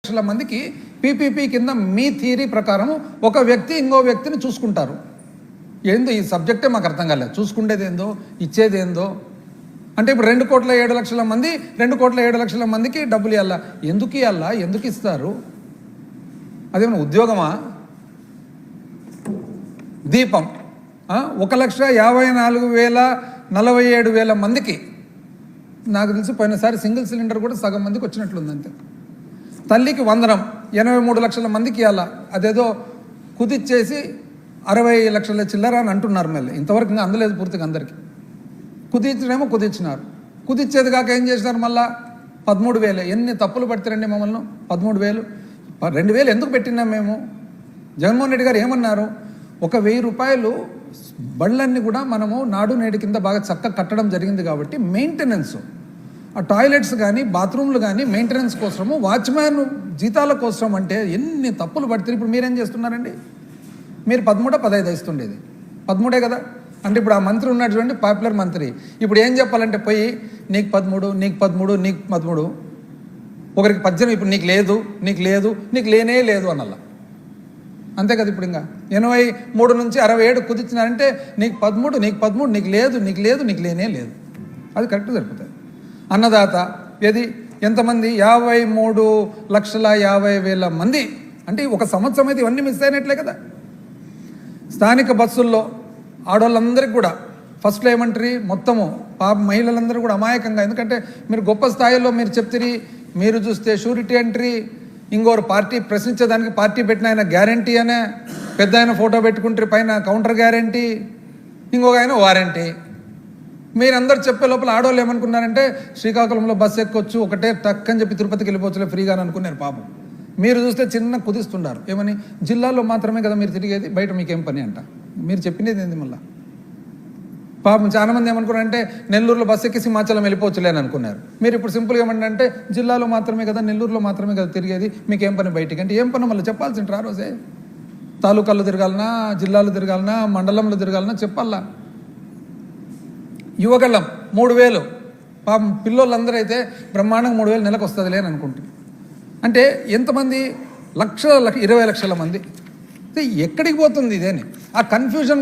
లక్షల మందికి పీపీపీ కింద మీ థియరీ ప్రకారం ఒక వ్యక్తి ఇంకో వ్యక్తిని చూసుకుంటారు. ఏందో ఈ సబ్జెక్టే మాకు అర్థం కాలేదు. చూసుకుంటేది ఏందో, ఇచ్చేది ఏందో. అంటే ఇప్పుడు 2,07,00,000 మంది 2,07,00,000 మందికి డబ్బులు ఇవ్వాలా? ఎందుకు ఇవ్వాలా? ఎందుకు ఇస్తారు? అదేమన్నా ఉద్యోగమా? దీపం 1,54,47,000 మందికి నాకు తెలిసి పోయినసారి సింగిల్ సిలిండర్ కూడా సగం మందికి వచ్చినట్లుంది. అంతే. తల్లికి వందనం 83 లక్షల మందికి ఇవ్వాలా? అదేదో కుదిచ్చేసి 60 లక్షల చిల్లర అని అంటున్నారు. మళ్ళీ ఇంతవరకు ఇంకా అందలేదు పూర్తిగా అందరికీ. కుదిచ్చినేమో కుదిచ్చినారు. కుదిచ్చేది కాక ఏం చేసినారు? మళ్ళా 13,000. ఎన్ని తప్పులు పడతారండి మమ్మల్ని? 13,000 2,000 ఎందుకు పెట్టినాం మేము? జగన్మోహన్ రెడ్డి గారు ఏమన్నారు? 1,000 రూపాయలు బళ్ళన్నీ కూడా మనము నాడు నేడు కింద బాగా చక్కగా కట్టడం జరిగింది కాబట్టి మెయింటెనెన్స్, ఆ టాయిలెట్స్ కానీ బాత్రూమ్లు కానీ మెయింటెనెన్స్ కోసము, వాచ్మ్యాన్ జీతాల కోసం అంటే ఎన్ని తప్పులు పడుతుంది. ఇప్పుడు మీరేం చేస్తున్నారండి? మీరు 13, 15 ఇస్తుండేది 13 కదా. అంటే ఇప్పుడు ఆ మంత్రి ఉన్నాడు చూడండి, పాపులర్ మంత్రి. ఇప్పుడు ఏం చెప్పాలంటే పోయి నీకు 13, నీకు 13, నీకు 13, ఒకరికి 18, ఇప్పుడు నీకు లేదు, నీకు లేదు, నీకు లేనే లేదు అన్నల్లా. అంతే కదా. ఇప్పుడు ఇంకా 83 నుంచి 67 కుదిచ్చినారంటే నీకు 13, నీకు 13, నీకు లేదు, నీకు లేదు, నీకు లేనే లేదు. అది కరెక్ట్ సరిపోతుంది. అన్నదాత ఏది? ఎంతమంది? 53,50,000 మంది. అంటే ఒక సంవత్సరం అయితే ఇవన్నీ మిస్ అయినట్లే కదా. స్థానిక బస్సుల్లో ఆడవాళ్ళందరికీ కూడా ఫస్ట్లో ఏమంటారు? మొత్తము మహిళలందరూ కూడా అమాయకంగా, ఎందుకంటే మీరు గొప్ప స్థాయిలో మీరు చెప్తారు, మీరు చూస్తే షూరిటీ ఎంట్రీ, ఇంకోరు పార్టీ ప్రశ్నించేదానికి పార్టీ పెట్టిన ఆయన గ్యారంటీ అనే పెద్ద ఆయన ఫోటో పెట్టుకుంటారు, పైన కౌంటర్ గ్యారంటీ, ఇంకొక ఆయన వారంటీ. మీరందరూ చెప్పే లోపల ఆడవాళ్ళు ఏమనుకున్నారంటే శ్రీకాకుళంలో బస్సు ఎక్కొచ్చు, ఒకటే టక్ అని చెప్పి తిరుపతికి వెళ్ళిపోవచ్చులే ఫ్రీగా అని అనుకున్నారు. పాపం మీరు చూస్తే చిన్న కుదిస్తున్నారు. ఏమని? జిల్లాలో మాత్రమే కదా మీరు తిరిగేది, బయట మీకేం పని అంట. మీరు చెప్పినది ఏంది? మళ్ళీ పాపం చాలామంది ఏమనుకున్నారంటే నెల్లూరులో బస్సు ఎక్కి సింహాచలం వెళ్ళిపోవచ్చులే అని అనుకున్నారు. మీరు ఇప్పుడు సింపుల్గా ఏమంటే జిల్లాలో మాత్రమే కదా, నెల్లూరులో మాత్రమే కదా తిరిగేది, మీకేం పని బయటికి అంటే ఏం పని మళ్ళీ చెప్పాల్సింటారు. ఆ రోజే తాలూకాల్లో తిరగాలన్నా, జిల్లాలో తిరగాలన్నా, మండలంలో తిరగాలన్నా చెప్పాలా. యువగళ్ళం 3,000 పాపం పిల్లోళ్ళందరూ అయితే బ్రహ్మాండంగా 3,000 నెలకు వస్తుందిలే అని అనుకుంటుంది. అంటే ఎంతమంది? 20 లక్షల మంది. ఎక్కడికి పోతుంది ఇదేని? ఆ కన్ఫ్యూజన్ కూడా